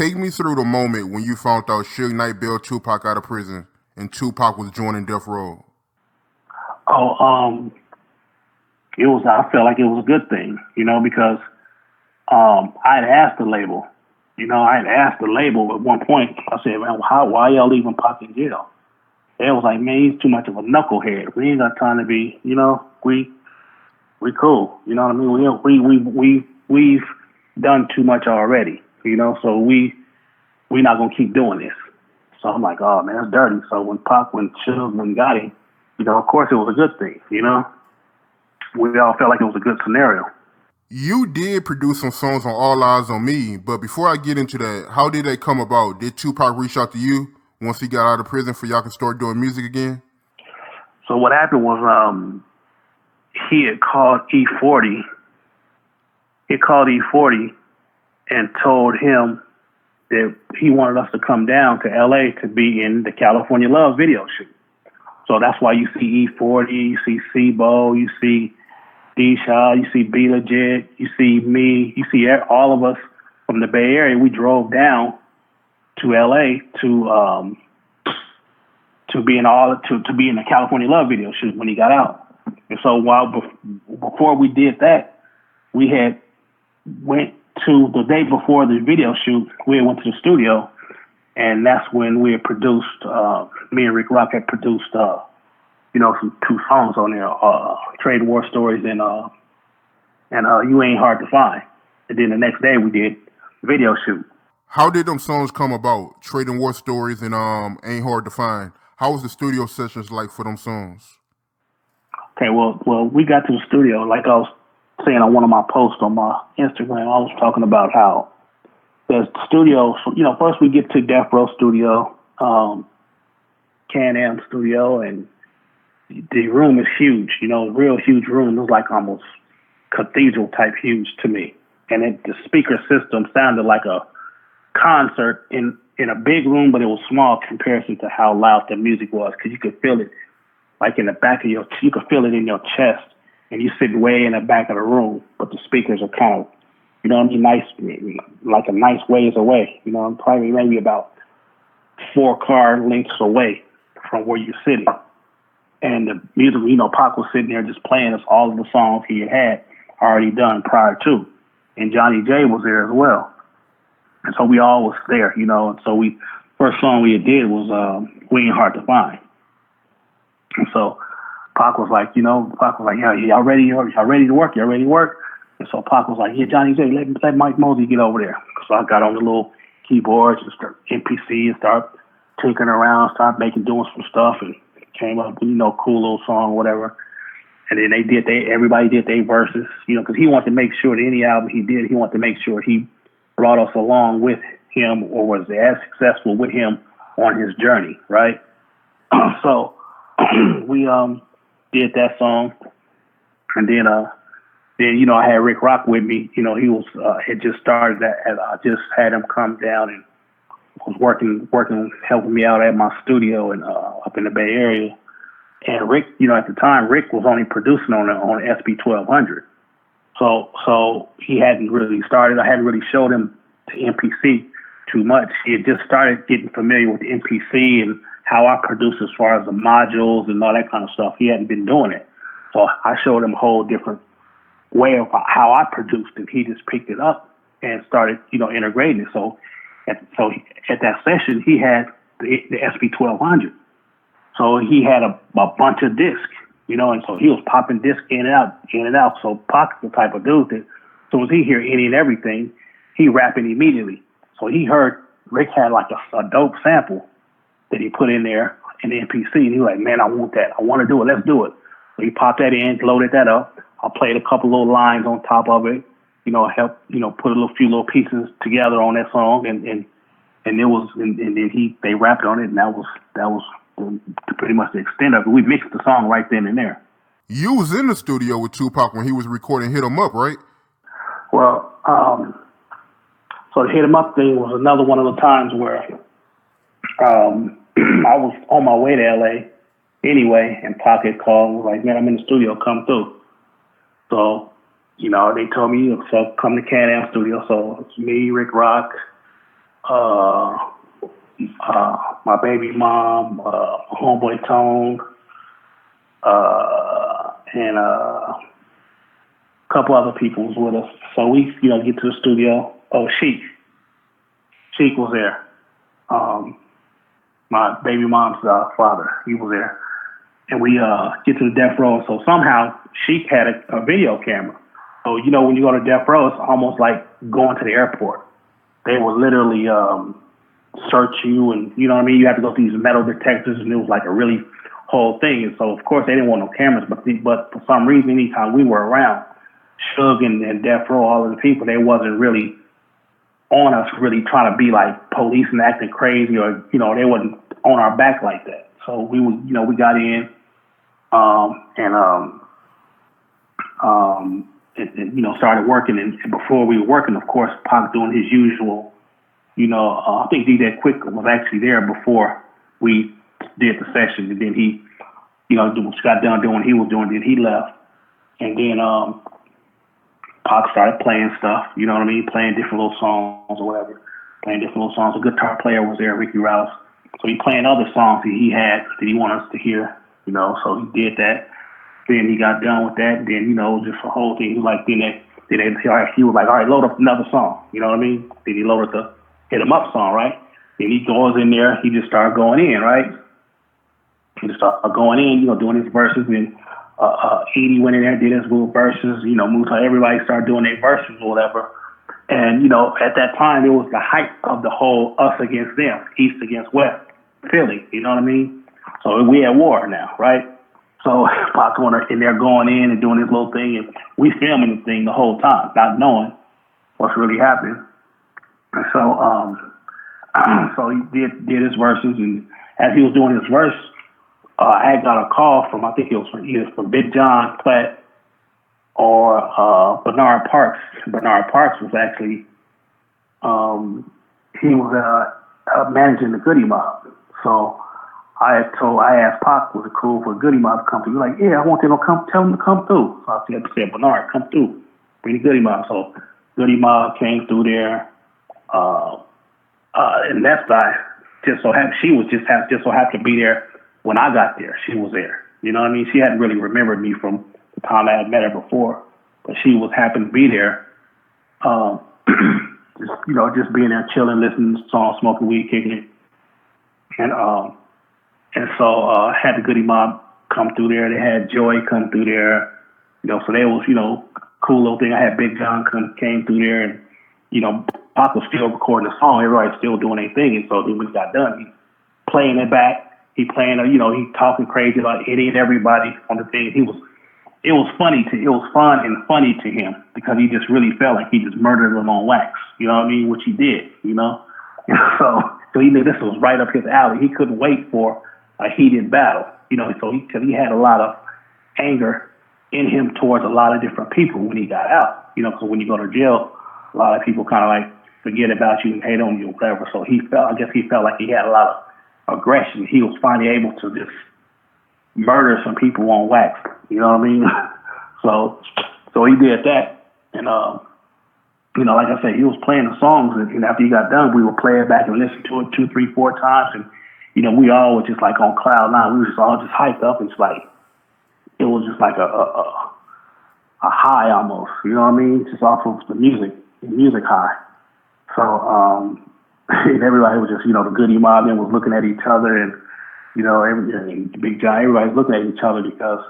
take me through the moment when you found out Suge Knight bailed Tupac out of prison and Tupac was joining Death Row. Oh, it was. I felt like it was a good thing, because I had asked the label. I had asked the label at one point. I said, "Man, why y'all leaving Pac in jail?" They was like, "Man, he's too much of a knucklehead. We ain't got time to be. We cool. You know what I mean? We've done too much already. So we not gonna keep doing this." So I'm like, "Oh man, that's dirty." So when Suge, when got him, of course it was a good thing. We all felt like it was a good scenario. You did produce some songs on All Eyez on Me, but before I get into that, how did they come about? Did Tupac reach out to you once he got out of prison for y'all to start doing music again? So what happened was he had called E40. He called E40 and told him that he wanted us to come down to LA to be in the California Love video shoot. So that's why you see E40, you see Sibo, you see D-Shaw, you see B Legit, you see me, you see all of us from the Bay Area. We drove down to LA to be in the California Love video shoot when he got out. And so before we did that, we had went to the day before the video shoot. We went to the studio, and that's when we had produced. Me and Rick Rock had produced, some 2 songs on there, Tradin War Stories and You Ain't Hard to Find. And then the next day we did the video shoot. How did them songs come about? Tradin War Stories and Ain't Hard to Find. How was the studio sessions like for them songs? Okay, well, we got to the studio, like I was saying on one of my posts on my Instagram. I was talking about how the studio, first we get to Death Row Studio, Can-Am Studio, and the room is huge, real huge room. It was like almost cathedral type huge to me. And the speaker system sounded like a concert in a big room, but it was small in comparison to how loud the music was, because you could feel it like in the back of you could feel it in your chest, and you sit way in the back of the room, but the speakers are kind of, nice, like a nice ways away, probably maybe about 4 car lengths away from where you're sitting. And the music, Pac was sitting there just playing us all of the songs he had already done prior to. And Johnny J was there as well. And so we all was there, and so first song we did was We Ain't Hard to Find. And so Pac was like, "Yeah, y'all ready? Y'all ready to work? Y'all ready to work?" And so Pac was like, "Yeah, Johnny J, let Mike Mosley get over there." So I got on the little keyboards and start MPC and start tinkering around, doing some stuff, and came up with, cool little song, whatever. And then everybody did their verses, because he wanted to make sure that any album he did, he wanted to make sure he brought us along with him or was as successful with him on his journey, right? So we did that song, and then I had Rick Rock with me. He was had just started that, and I just had him come down and was working, helping me out at my studio and up in the Bay Area. And Rick, at the time, Rick was only producing on SB 1200. So he hadn't really started. I hadn't really showed him the MPC too much. He had just started getting familiar with the MPC and how I produce as far as the modules and all that kind of stuff. He hadn't been doing it. So I showed him a whole different way of how I produced, and he just picked it up and started, integrating it. So at that session, he had the SB 1200. So he had a bunch of discs, and so he was popping discs in and out. So Pac's the type of dude that as soon as he hear any and everything, he rap it immediately. So he heard Rick had like a dope sample that he put in there in the MPC, and he was like, "Man, I want that. I want to do it. Let's do it." So he popped that in, loaded that up. I played a couple little lines on top of it, help, put a few little pieces together on that song, and then they rapped on it, and that was pretty much the extent of it. We mixed the song right then and there. You was in the studio with Tupac when he was recording Hit 'Em Up, right? Well, so the Hit 'Em Up thing was another one of the times where I was on my way to LA anyway, and Pac had called and was like, "Man, I'm in the studio, come through." So, they told me, so come to Can-Am Studio. So it's me, Rick Rock, uh, my baby mom, homeboy Tone, and a couple other people was with us. So we, get to the studio. Oh, Sheik was there. My baby mom's father, he was there. And we get to the death row. So somehow Sheik had a video camera. So, when you go to death row, it's almost like going to the airport. They will literally search you, and you know what I mean? You have to go through these metal detectors, and it was like a really whole thing. And so, of course, they didn't want no cameras, but for some reason, anytime we were around, Suge and death row, all of the people, they wasn't really on us, really trying to be like police and acting crazy, or they wasn't on our back like that. So we got in, and started working. And before we were working, of course, Pac doing his usual. I think DJ Quick was actually there before we did the session, and then he, got done doing what he was doing. Then he left, and then Pac started playing stuff. You know what I mean? Playing different little songs or whatever. Playing different little songs. A guitar player was there, Ricky Rouse. So he playing other songs that he had that he wanted us to hear. So he did that. Then he got done with that. Then, just the whole thing. He was like, he was like, all right, load up another song. You know what I mean? Then he loaded the Hit 'Em Up song, right? Then he goes in there. He just started going in, right? He just started going in, doing his verses. And Edie went in there and did his little verses. Everybody started doing their verses or whatever. And, at that time, it was the height of the whole us against them, East against West, Philly. You know what I mean? So we at war now, right? So Pac in there going in and doing his little thing, and we filming the thing the whole time, not knowing what's really happening. And so, so he did his verses, and as he was doing his verse, I had got a call from, I think it was either from Big John Platt or Bernard Parks. Bernard Parks was actually, he was managing the Goodie Mob. So I asked Pac, was it cool for Goodie Mob to come through? He was like, yeah, I want them to come, tell them to come through. So I said, Bernard, come through, bring the Goodie Mob. So Goodie Mob came through there, and that's just so happened, she was just so happened to be there when I got there. She was there. You know what I mean? She hadn't really remembered me from the time I had met her before, but she was happened to be there. Just being there, chilling, listening to songs, smoking weed, kicking it. And so I had the Goodie Mob come through there. They had Joy come through there. So they was, cool little thing. I had Big John came through there, and, Pac was still recording the song. Everybody's still doing their thing. And so then when he got done, he playing it back. He playing, he talking crazy about Eddie and everybody on the thing. It was fun and funny to him because he just really felt like he just murdered them on wax. You know what I mean? Which he did, So he knew this was right up his alley. He couldn't wait for a heated battle, so he had a lot of anger in him towards a lot of different people when he got out, because when you go to jail, a lot of people kind of like forget about you and hate on you or whatever. So he felt like he had a lot of aggression. He was finally able to just murder some people on wax. You know what I mean? So he did that. And, like I said, he was playing the songs, and after he got done, we would play it back and listen to it 2, 3, 4 times. And, we all were just like on cloud nine. We were just all just hyped up. It's like, it was just like a high almost, you know what I mean? Just off of the music high. So, and everybody was just, the Goodie Mob then was looking at each other, and, Big John, everybody's looking at each other because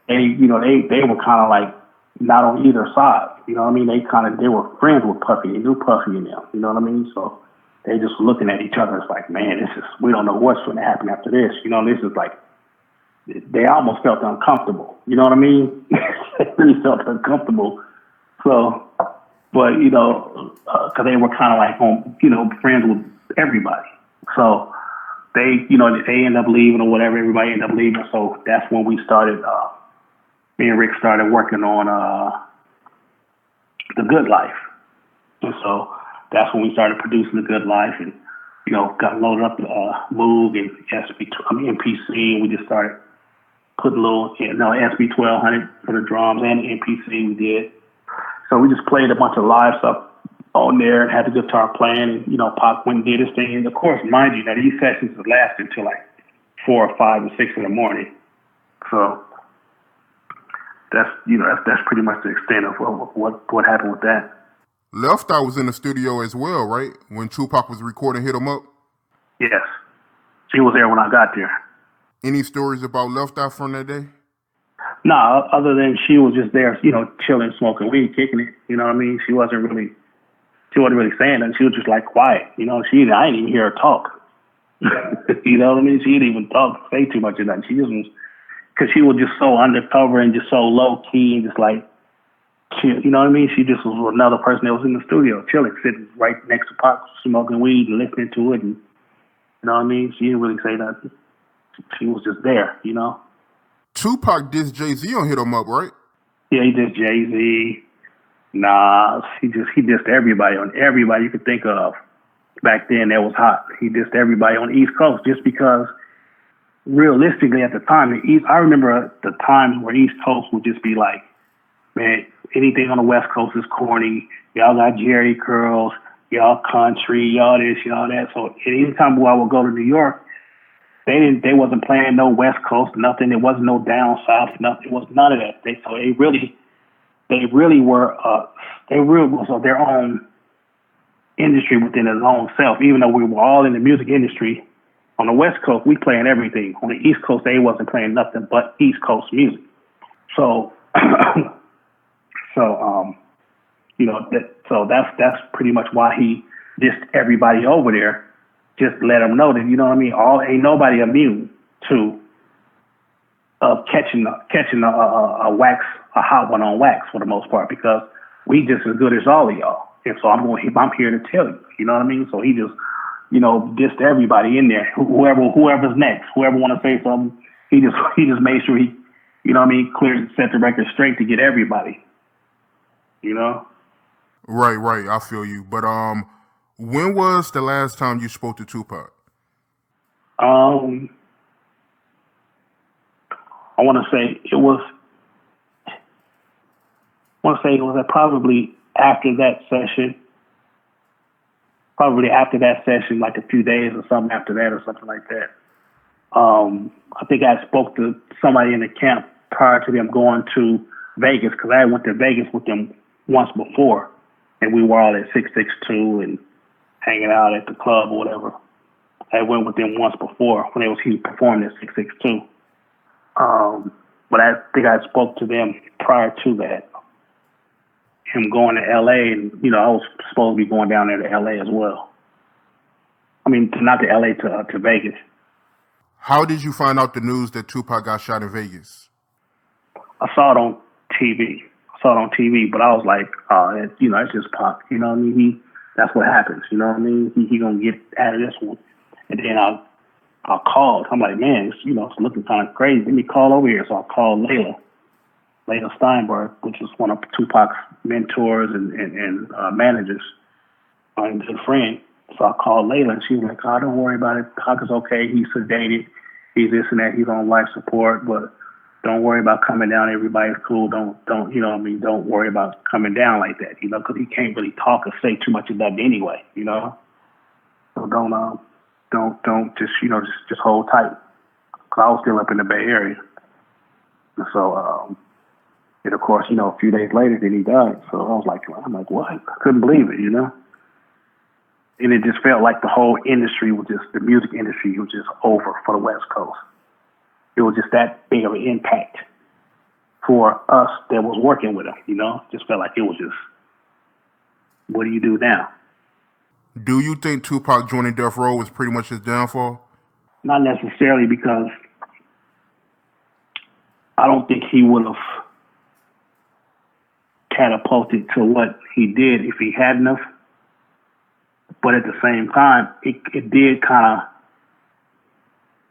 they were kind of like not on either side. You know what I mean? They were friends with Puffy. They knew Puffy and them. You know what I mean? So they just looking at each other. It's like, man, we don't know what's going to happen after this. This is like, they almost felt uncomfortable. You know what I mean? They really felt uncomfortable. So, but, because they were kind of like, friends with everybody. So they end up leaving or whatever. Everybody ended up leaving. So that's when we started, me and Rick started working on The Good Life. And so that's when we started producing The Good Life, and, got loaded up to Moog and MPC, and we just started putting SB 1200 for the drums and the MPC we did. So we just played a bunch of live stuff on there and had the guitar playing, and Pac went and did his thing. And of course, mind you, now these sessions would last until like 4 or 5 and 6 in the morning. So that's pretty much the extent of what happened with that. Left Eye was in the studio as well, right? When Tupac was recording Hit 'Em Up? Yes. She was there when I got there. Any stories about Left Eye from that day? No, other than she was just there, chilling, smoking weed, kicking it. You know what I mean? She wasn't really saying nothing. She was just like quiet. I didn't even hear her talk. You know what I mean? She didn't even say too much of that. She just was, because she was just so undercover and just so low key and just like, chill. You know what I mean? She just was another person that was in the studio, chilling, sitting right next to Pac, smoking weed and listening to it. And you know what I mean? She didn't really say nothing. She was just there, Tupac dissed Jay-Z on Hit 'Em Up, right? Yeah, he dissed Jay-Z, Nas. He dissed everybody on everybody you could think of. Back then, that was hot. He dissed everybody on the East Coast just because, realistically, at the time, I remember the times where East Coast would just be like, man, anything on the West Coast is corny. Y'all got Jerry curls. Y'all country. Y'all this, y'all that. So anytime I would go to New York, they wasn't playing no West Coast, nothing. There wasn't no down south, nothing. It was none of that. They really was of their own industry within its own self. Even though we were all in the music industry, on the West Coast we playing everything. On the East Coast they wasn't playing nothing but East Coast music. So, that's pretty much why he dissed everybody over there. Just let them know that ain't nobody immune to catching a hot one on wax for the most part, because we just as good as all of y'all. And so I'm here to tell you. You know what I mean? So he just dissed everybody in there. Whoever's next, whoever want to say something, he just made sure he set the record straight to get everybody. Right. I feel you. But when was the last time you spoke to Tupac? I want to say it was probably after that session. Probably after that session, like a few days or something after that or something like that. I think I spoke to somebody in the camp prior to them going to Vegas, because I went to Vegas with them once before, and we were all at 662 and hanging out at the club or whatever. I went with them once before when he performed at 662. But I think I spoke to them prior to that. Him going to LA, and I was supposed to be going down there to LA as well. I mean, not to LA, to Vegas. How did you find out the news that Tupac got shot in Vegas? I saw it on TV. But I was like, it's just Pac. You know what I mean? That's what happens. You know what I mean? He gonna get out of this one. And then I called. I'm like, man, it's looking kind of crazy. Let me call over here. So I called Layla Steinberg, which is one of Tupac's mentors and managers, and a good friend. So I called Layla, and she was like, "Oh, don't worry about it. Pac is okay. He's sedated. He's this and that. He's on life support, but don't worry about coming down. Everybody's cool. Don't Don't worry about coming down like that, because he can't really talk or say too much of that anyway, So don't just hold tight. Cause I was still up in the Bay Area, and so and of course, a few days later, then he died. So I was like, what? I couldn't believe it, And it just felt like the whole industry the music industry was just over for the West Coast. It was just that big of an impact for us that was working with him, Just felt like it was just, what do you do now? Do you think Tupac joining Death Row was pretty much his downfall? Not necessarily, because I don't think he would have catapulted to what he did if he hadn't have. But at the same time, it did kind of,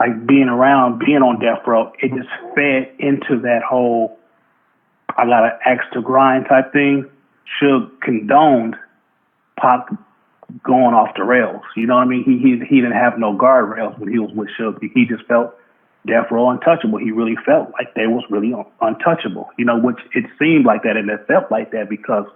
like being on death row, it just fed into that whole, I got an axe to grind type thing. Suge condoned Pac going off the rails. You know what I mean? He didn't have no guardrails when he was with Suge. He just felt death row untouchable. He really felt like they was really untouchable, which it seemed like that, and it felt like that because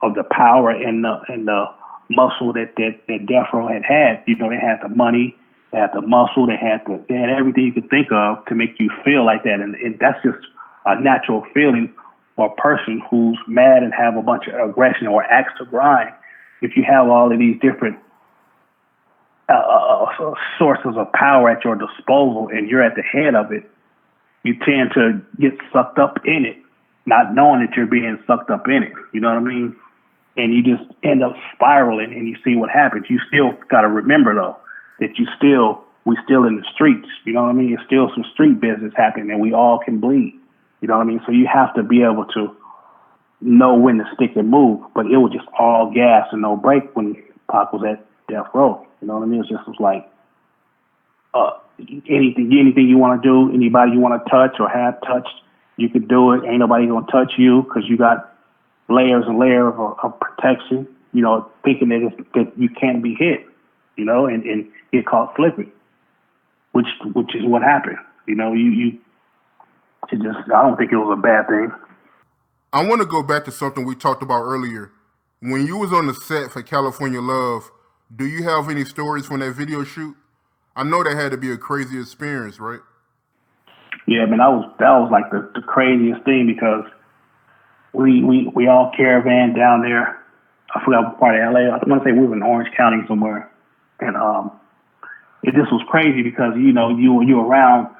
of the power and the muscle that Death Row had. You know, they had the money, they had the muscle, they had everything you could think of to make you feel like that, and that's just a natural feeling for a person who's mad and have a bunch of aggression or acts to grind. If you have all of these different sources of power at your disposal and you're at the head of it, you tend to get sucked up in it, not knowing that you're being sucked up in it. You know what I mean? And you just end up spiraling and you see what happens. You still got to remember, though, that we still in the streets. You know what I mean? It's still some street business happening and we all can bleed. You know what I mean? So you have to be able to know when to stick and move. But it was just all gas and no break when Pac was at Death Row. You know what I mean? It was like anything you want to do, anybody you want to touch or have touched, you could do it. Ain't nobody gonna touch you because you got layers and layers of protection. You know, thinking that you can't be hit. You know, and get caught slipping, which is what happened. You know, I don't think it was a bad thing. I want to go back to something we talked about earlier. When you was on the set for California Love, do you have any stories from that video shoot? I know that had to be a crazy experience, right? Yeah, man, that was like the craziest thing because we all caravan down there. I forgot what part of LA. I want to say we were in Orange County somewhere, and it just was crazy because you know you around.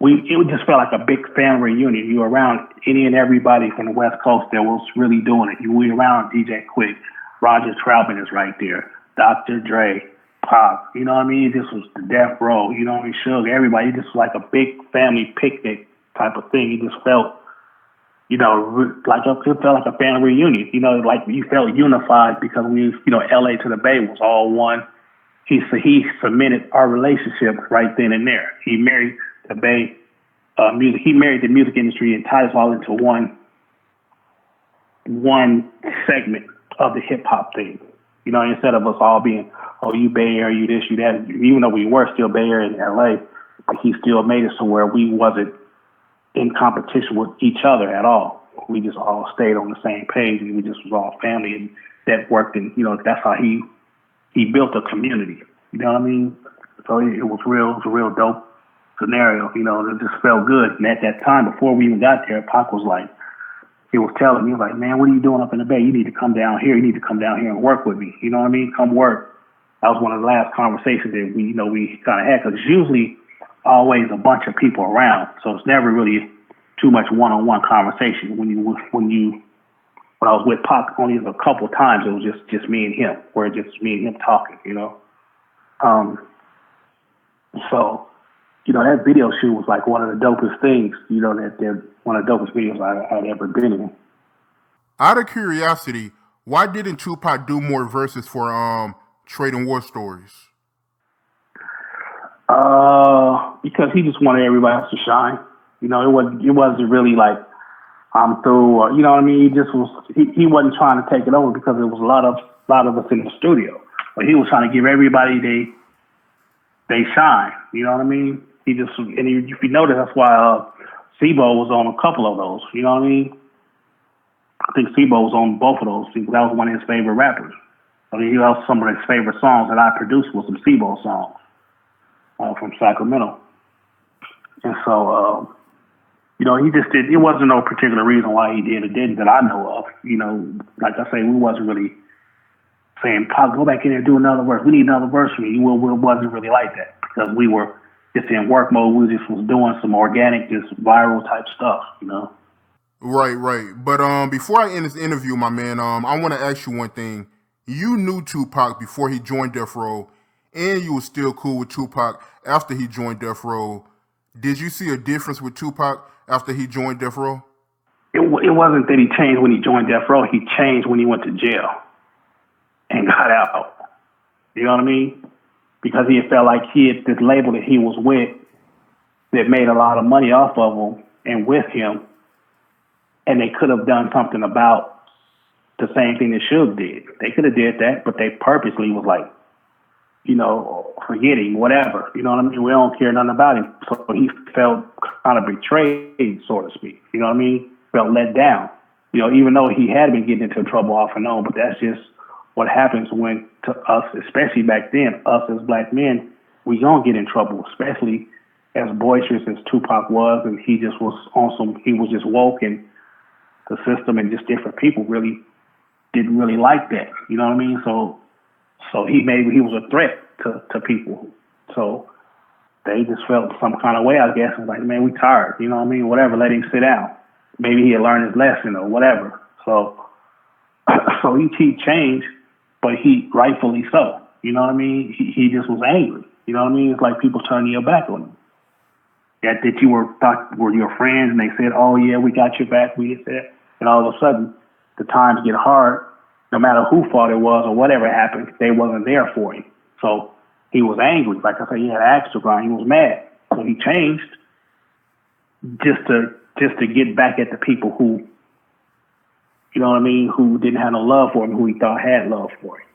It just felt like a big family reunion. You were around any and everybody from the West Coast that was really doing it. We were around DJ Quick, Roger Troutman is right there, Dr. Dre, Pop. You know what I mean? This was the Death Row. You know what I mean? Suge, everybody. It just was like a big family picnic type of thing. It just felt, you know, it felt like a family reunion. You know, like you felt unified because LA to the Bay was all one. He cemented our relationship right then and there. He married the Bay music. He married the music industry and tied us all into one segment of the hip hop thing. You know, instead of us all being, oh, you Bay Area, you this, you that. Even though we were still Bay Area in LA, but he still made it so where we wasn't in competition with each other at all. We just all stayed on the same page, and we just was all family, and that worked. And you know, that's how he built a community. You know what I mean? So it was a real dope scenario. You know, it just felt good. And at that time, before we even got there, Pac was like, he was telling me, he was like, man, what are you doing up in the Bay? You need to come down here. You need to come down here and work with me. You know what I mean? Come work. That was one of the last conversations that we kind of had, because it's usually always a bunch of people around, so it's never really too much one-on-one conversation. When I was with Pac, only a couple times it was just me and him, where it's just me and him talking, you know. So, you know, that video shoot was like one of the dopest things, you know, that one of the dopest videos I'd ever been in. Out of curiosity, why didn't Tupac do more verses for Tradin War Stories? Because he just wanted everybody else to shine. You know, it wasn't really like I'm through, or you know what I mean. He wasn't trying to take it over because there was a lot of us in the studio, but he was trying to give everybody they shine. You know what I mean? If you notice, that's why Sebo was on a couple of those. You know what I mean? I think Sebo was on both of those. That was one of his favorite rappers. I mean, some of his favorite songs that I produced was some Sebo songs from Sacramento. And so, you know, he just did. It wasn't no particular reason why he did or didn't that I know of. You know, like I say, we wasn't really saying, Pop, go back in there and do another verse. We need another verse from you. It wasn't really like that because we were just in work mode. We just was doing some organic, just viral type stuff, you know. Right. But before I end this interview, my man, I want to ask you one thing. You knew Tupac before he joined Death Row, and you were still cool with Tupac after he joined Death Row. Did you see a difference with Tupac after he joined Death Row? It wasn't that he changed when he joined Death Row. He changed when he went to jail and got out. You know what I mean? Because he felt like he had this label that he was with that made a lot of money off of him and with him, and they could have done something about the same thing that Suge did. They could have did that, but they purposely was like, you know, forget him, whatever. You know what I mean? We don't care nothing about him. So he felt kind of betrayed, so to speak. You know what I mean? Felt let down. even though he had been getting into trouble off and on, but that's just what happens when to us, especially back then, us as black men, we gonna get in trouble, especially as boisterous as Tupac was, and he just was he was just woke, and the system and just different people really didn't really like that. You know what I mean? So he was a threat to people. So they just felt some kind of way, I guess. Like, man, we tired. You know what I mean? Whatever, let him sit down. Maybe he'll learn his lesson or whatever. So he changed, but he rightfully so. You know what I mean? He just was angry. You know what I mean? It's like people turning your back on him. That you thought were your friends, and they said, "Oh yeah, we got your back." We did that, and all of a sudden, the times get hard. No matter who fault it was or whatever happened, they wasn't there for him. So he was angry. Like I said, he had axe to grind. He was mad. So he changed just to get back at the people who, you know what I mean, who didn't have no love for him, who he thought had love for him.